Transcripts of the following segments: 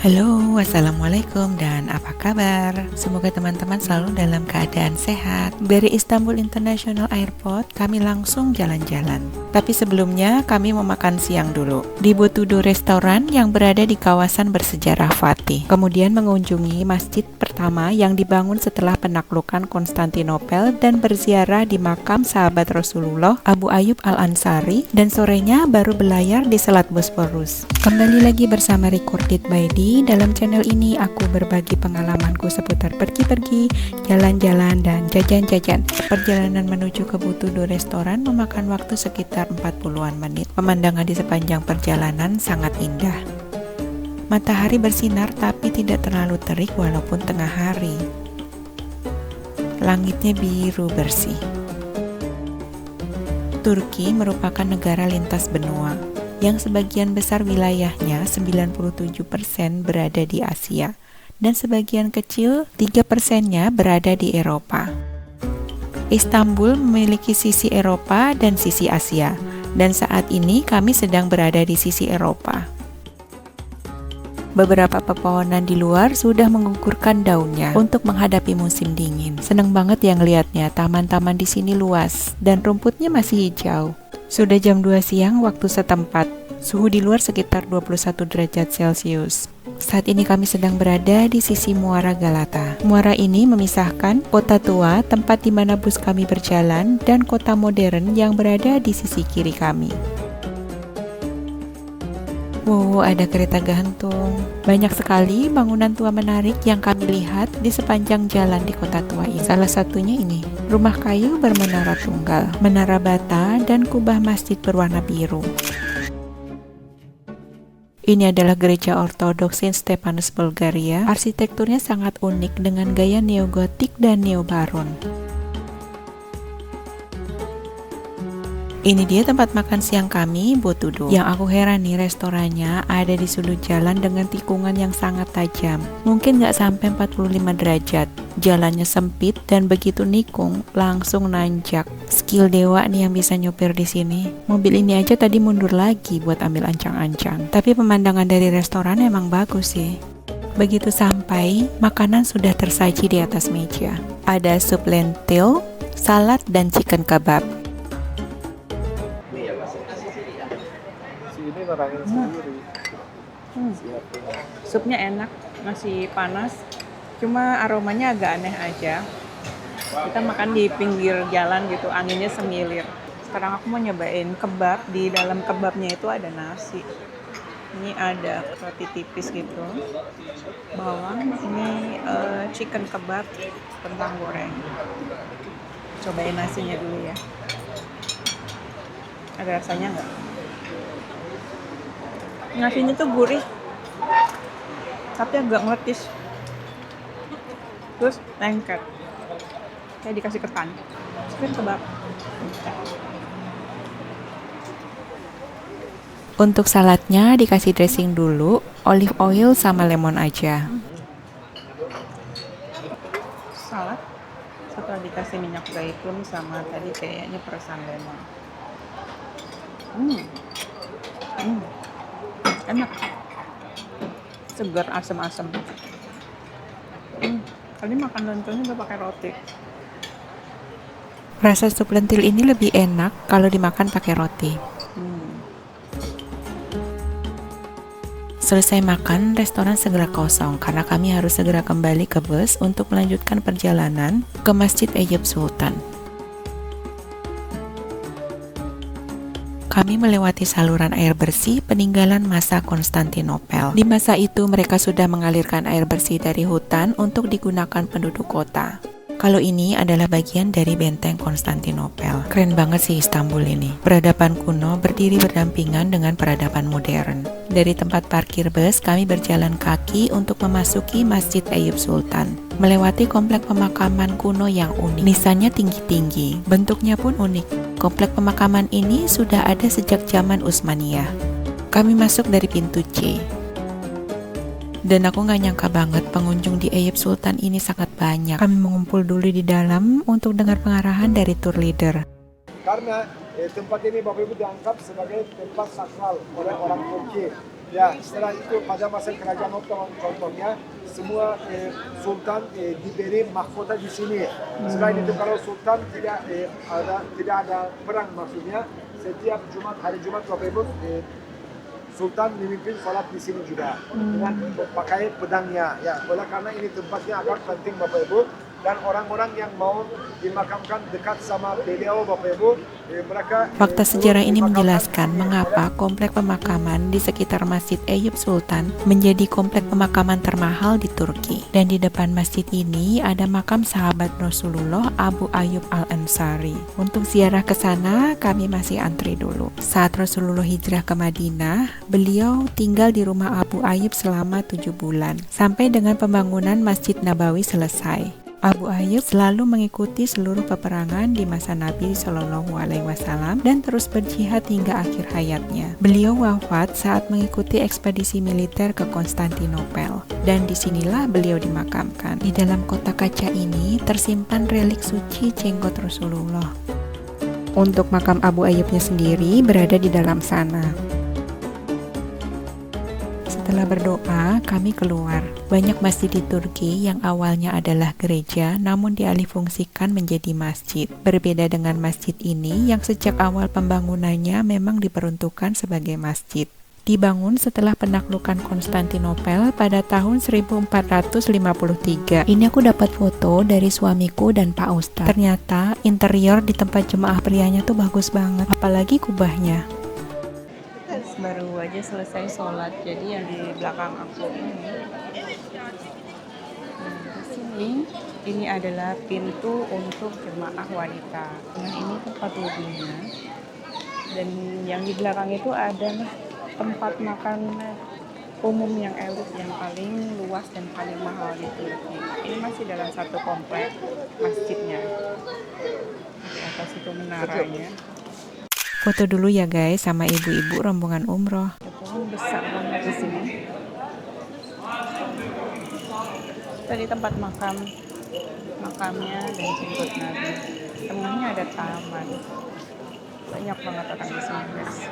Halo, Assalamualaikum dan apa kabar? Semoga teman-teman selalu dalam keadaan sehat. Dari Istanbul International Airport, kami langsung jalan-jalan. Tapi sebelumnya, kami mau makan siang dulu di Botudo Restoran yang berada di kawasan bersejarah Fatih. Kemudian mengunjungi masjid pertama yang dibangun setelah penaklukan Konstantinopel dan berziarah di makam sahabat Rasulullah Abu Ayyub Al-Ansari, dan sorenya baru berlayar di Selat Bosporus. Kembali lagi bersama Recorded by D. Dalam channel ini aku berbagi pengalamanku seputar pergi-pergi, jalan-jalan, dan jajan-jajan. Perjalanan menuju ke Botudo Restoran memakan waktu sekitar 40-an menit. Pemandangan di sepanjang perjalanan sangat indah. Matahari bersinar tapi tidak terlalu terik walaupun tengah hari. Langitnya biru bersih. Turki merupakan negara lintas benua yang sebagian besar wilayahnya 97% berada di Asia dan sebagian kecil 3%-nya berada di Eropa. Istanbul memiliki sisi Eropa dan sisi Asia, dan saat ini kami sedang berada di sisi Eropa. Beberapa pepohonan di luar sudah menggugurkan daunnya untuk menghadapi musim dingin. Seneng banget yang lihatnya, taman-taman di sini luas dan rumputnya masih hijau. Sudah jam 2 siang waktu setempat. Suhu di luar sekitar 21 derajat Celcius. Saat ini kami sedang berada di sisi Muara Galata. Muara ini memisahkan kota tua, tempat di mana bus kami berjalan, dan kota modern yang berada di sisi kiri kami. Wow, ada kereta gantung. Banyak sekali bangunan tua menarik yang kami lihat di sepanjang jalan di kota tua ini. Salah satunya ini, rumah kayu bermenara tunggal, menara bata, dan kubah masjid berwarna biru. Ini adalah gereja ortodoks Saint Stephanus Bulgaria. Arsitekturnya sangat unik dengan gaya neogotik dan neobaron. Ini dia tempat makan siang kami, Botudo. Yang aku heran nih, restorannya ada di sudut jalan dengan tikungan yang sangat tajam. Mungkin nggak sampai 45 derajat. Jalannya sempit dan begitu nikung, langsung nanjak. Skill dewa nih yang bisa nyopir di sini. Mobil ini aja tadi mundur lagi buat ambil ancang-ancang. Tapi pemandangan dari restoran emang bagus sih. Begitu sampai, makanan sudah tersaji di atas meja. Ada sup lentil, salad, dan chicken kebab. Supnya enak, masih panas, cuma aromanya agak aneh aja. Kita makan di pinggir jalan gitu, anginnya semilir. Sekarang aku mau nyobain kebab. Di dalam kebabnya itu ada nasi. Ini ada roti tipis gitu, bawang. Ini chicken kebab, kentang goreng. Cobain nasinya dulu ya. Ada rasanya nggak? Nasinya tuh gurih, tapi agak ngeletis. Terus lengket, kayak dikasih ketan. Chicken kebab. Untuk saladnya dikasih dressing dulu, olive oil sama lemon aja. Salad setelah dikasih minyak zaitun sama tadi kayaknya peresan lemon. Enak, segar, asam-asam. Tadi makan lentilnya udah pakai roti. Rasa sup lentil ini lebih enak kalau dimakan pakai roti. Selesai makan, restoran segera kosong karena kami harus segera kembali ke bus untuk melanjutkan perjalanan ke Masjid Eyüp Sultan. Kami melewati saluran air bersih peninggalan masa Konstantinopel. Di masa itu mereka sudah mengalirkan air bersih dari hutan untuk digunakan penduduk kota. Kalau ini adalah bagian dari benteng Konstantinopel. Keren banget sih Istanbul ini. Peradaban kuno berdiri berdampingan dengan peradaban modern. Dari tempat parkir bus, kami berjalan kaki untuk memasuki Masjid Eyüp Sultan. Melewati komplek pemakaman kuno yang unik. Nisannya tinggi-tinggi, bentuknya pun unik. Komplek pemakaman ini sudah ada sejak zaman Utsmaniyah. Kami masuk dari pintu C. Dan aku gak nyangka banget pengunjung di Eyüp Sultan ini sangat banyak. Kami mengumpul dulu di dalam untuk dengar pengarahan dari tour leader. Karena tempat ini Bapak Ibu dianggap sebagai tempat sakral oleh orang Turki. Ya, setelah itu pada masa kerajaan Ottoman contohnya semua sultan diberi mahkota di sini. Selain itu kalau sultan tidak ada perang maksudnya setiap hari Jumat Bapak Ibu sultan memimpin sholat di sini juga dengan pakai pedangnya. Ya, oleh karena ini tempatnya agak penting Bapak Ibu dan orang-orang yang mau dimakamkan dekat sama beliau Bapak Ibu mereka Fakta sejarah ini menjelaskan mengapa komplek pemakaman di sekitar Masjid Eyüp Sultan menjadi komplek pemakaman termahal di Turki. Dan di depan masjid ini ada makam sahabat Rasulullah Abu Ayyub Al-Ansari. Untuk ziarah ke sana kami masih antri dulu. Saat Rasulullah hijrah ke Madinah, beliau tinggal di rumah Abu Ayyub selama 7 bulan sampai dengan pembangunan Masjid Nabawi selesai. Abu Ayyub selalu mengikuti seluruh peperangan di masa Nabi Shallallahu Alaihi Wasallam dan terus berjihad hingga akhir hayatnya. Beliau wafat saat mengikuti ekspedisi militer ke Konstantinopel dan disinilah beliau dimakamkan. Di dalam kotak kaca ini tersimpan relik suci jenggot Rasulullah. Untuk makam Abu Ayyubnya sendiri berada di dalam sana. Setelah berdoa, kami keluar. Banyak masjid di Turki yang awalnya adalah gereja, namun dialihfungsikan menjadi masjid. Berbeda dengan masjid ini yang sejak awal pembangunannya memang diperuntukkan sebagai masjid. Dibangun setelah penaklukan Konstantinopel pada tahun 1453. Ini aku dapat foto dari suamiku dan Pak Ustadz. Ternyata interior di tempat jemaah prianya tuh bagus banget, apalagi kubahnya. Baru aja selesai sholat, jadi yang di belakang aku ini adalah pintu untuk jemaah wanita. Nah, ini tempat wudhunya, dan yang di belakang itu adalah tempat makan umum yang elit, yang paling luas dan paling mahal di Turki. Ini masih dalam satu komplek masjidnya. Di atas itu menaranya. Foto dulu ya guys sama ibu-ibu rombongan umroh. Pohon besar banget di sini. Tadi tempat makamnya dan jenggot Nabi. Tengahnya ada taman. Banyak banget orang di sini guys.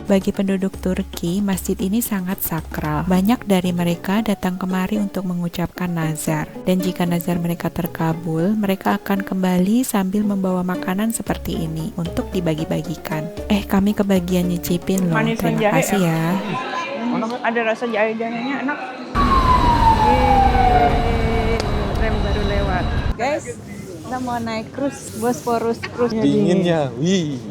Bagi penduduk Turki, masjid ini sangat sakral. Banyak dari mereka datang kemari untuk mengucapkan nazar. Dan jika nazar mereka terkabul, mereka akan kembali sambil membawa makanan seperti ini untuk dibagi-bagikan. Kami kebagian nyicipin loh. Terima kasih ya. Ada rasa jahe-jahenya enak. Rem baru lewat. Guys, kita mau naik cruise, Bosporus cruise. Dinginnya, wih.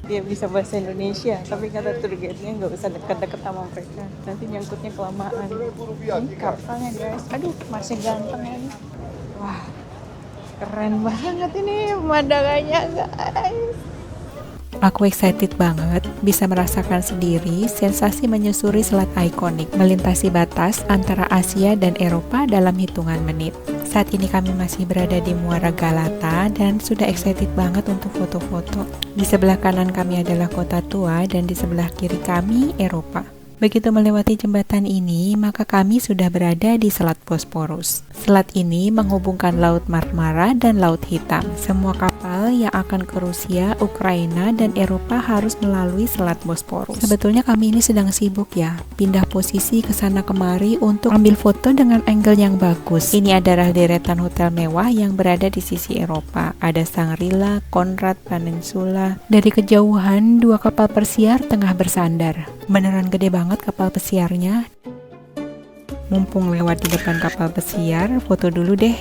Dia bisa bahasa Indonesia, tapi kata tour guide-nya nggak usah deket-deket sama mereka, nanti nyangkutnya kelamaan. Ini kapalnya guys, aduh masih ganteng ini. Wah, keren banget ini pemandangannya guys. Aku excited banget bisa merasakan sendiri sensasi menyusuri selat ikonik, melintasi batas antara Asia dan Eropa dalam hitungan menit. Saat ini kami masih berada di Muara Galata dan sudah excited banget untuk foto-foto. Di sebelah kanan kami adalah kota tua dan di sebelah kiri kami Eropa. Begitu melewati jembatan ini, maka kami sudah berada di Selat Bosporus. Selat ini menghubungkan Laut Marmara dan Laut Hitam. Semua kapal yang akan ke Rusia, Ukraina, dan Eropa harus melalui Selat Bosporus. Sebetulnya kami ini sedang sibuk ya, pindah posisi ke sana kemari untuk ambil foto dengan angle yang bagus. Ini adalah deretan hotel mewah yang berada di sisi Eropa. Ada Shangri-La, Conrad, Peninsula. Dari kejauhan, dua kapal persiar tengah bersandar. Beneran gede banget kapal pesiarnya. Mumpung lewat di depan kapal pesiar, foto dulu deh.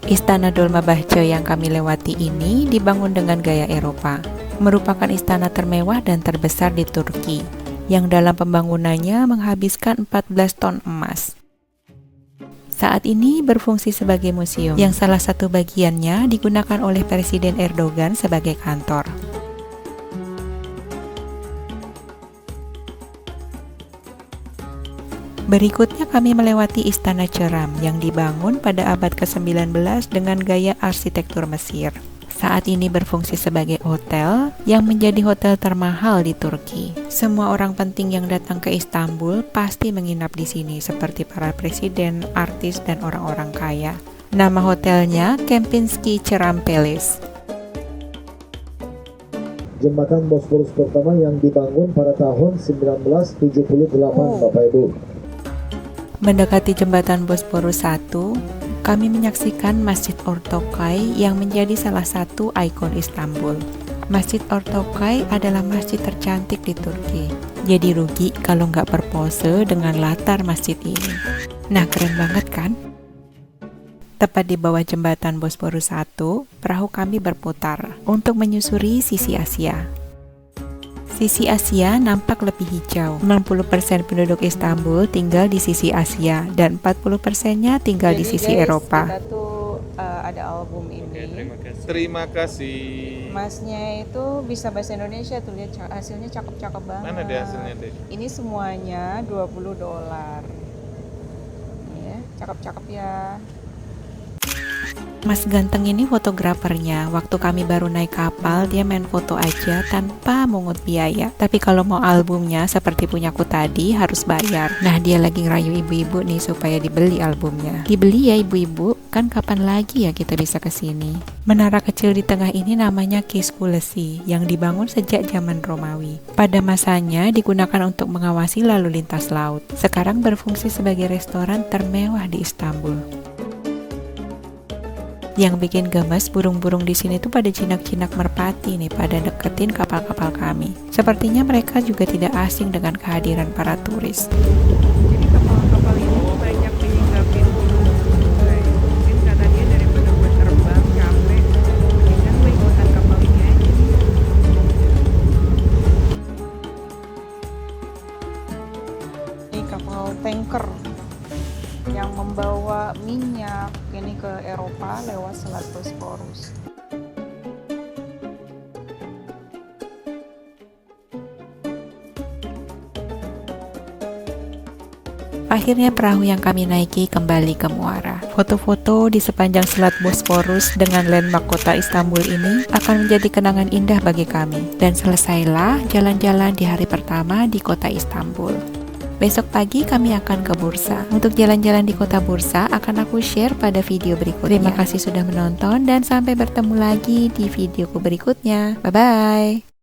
Istana Dolmabahce yang kami lewati ini dibangun dengan gaya Eropa. Merupakan istana termewah dan terbesar di Turki, yang dalam pembangunannya menghabiskan 14 ton emas. Saat ini berfungsi sebagai museum, yang salah satu bagiannya digunakan oleh Presiden Erdogan sebagai kantor. Berikutnya kami melewati Istana Ceram yang dibangun pada abad ke-19 dengan gaya arsitektur Mesir. saat ini berfungsi sebagai hotel yang menjadi hotel termahal di Turki. Semua orang penting yang datang ke Istanbul pasti menginap di sini, seperti para presiden, artis, dan orang-orang kaya. Nama hotelnya Kempinski Ceram Palace. Jembatan Bosporus pertama yang dibangun pada tahun 1978, Bapak Ibu. Mendekati jembatan Bosporus 1, kami menyaksikan Masjid Ortokai yang menjadi salah satu ikon Istanbul. Masjid Ortokai adalah masjid tercantik di Turki. Jadi rugi kalau nggak berpose dengan latar masjid ini. Nah, keren banget kan? Tepat di bawah jembatan Bosporus 1, perahu kami berputar untuk menyusuri sisi Asia. Sisi Asia nampak lebih hijau. 60% penduduk Istanbul tinggal di sisi Asia dan 40%-nya tinggal di sisi Eropa. Kita tuh ada album ini. Terima kasih. Masnya itu bisa bahasa Indonesia tuh, lihat hasilnya cakep-cakep banget. Mana deh hasilnya deh? Ini semuanya $20. Ya, cakep-cakep ya. Mas ganteng ini fotografernya. Waktu kami baru naik kapal, dia main foto aja tanpa mungut biaya. Tapi kalau mau albumnya seperti punyaku tadi, harus bayar. Nah, dia lagi ngerayu ibu-ibu nih supaya dibeli albumnya. Dibeli ya ibu-ibu, kan kapan lagi ya kita bisa kesini? Menara kecil di tengah ini namanya Kis Kulesi, yang dibangun sejak zaman Romawi. Pada masanya digunakan untuk mengawasi lalu lintas laut. Sekarang berfungsi sebagai restoran termewah di Istanbul. Yang bikin gemes, burung-burung di sini tuh pada jinak-jinak merpati nih, pada deketin kapal-kapal kami. Sepertinya mereka juga tidak asing dengan kehadiran para turis. Jadi kapal-kapal ini banyak dihinggapin sungai. Mungkin kata dia daripada gue terbang capek, mendingan gue ikutan kapal ini aja. Ini kapal tanker yang membawa minyak ini ke Eropa lewat Selat Bosporus. Akhirnya perahu yang kami naiki kembali ke muara. Foto-foto di sepanjang Selat Bosporus dengan landmark kota Istanbul ini akan menjadi kenangan indah bagi kami. Dan selesailah jalan-jalan di hari pertama di kota Istanbul. Besok pagi kami akan ke Bursa. Untuk jalan-jalan di kota Bursa akan aku share pada video berikutnya. Terima kasih sudah menonton dan sampai bertemu lagi di videoku berikutnya. Bye-bye.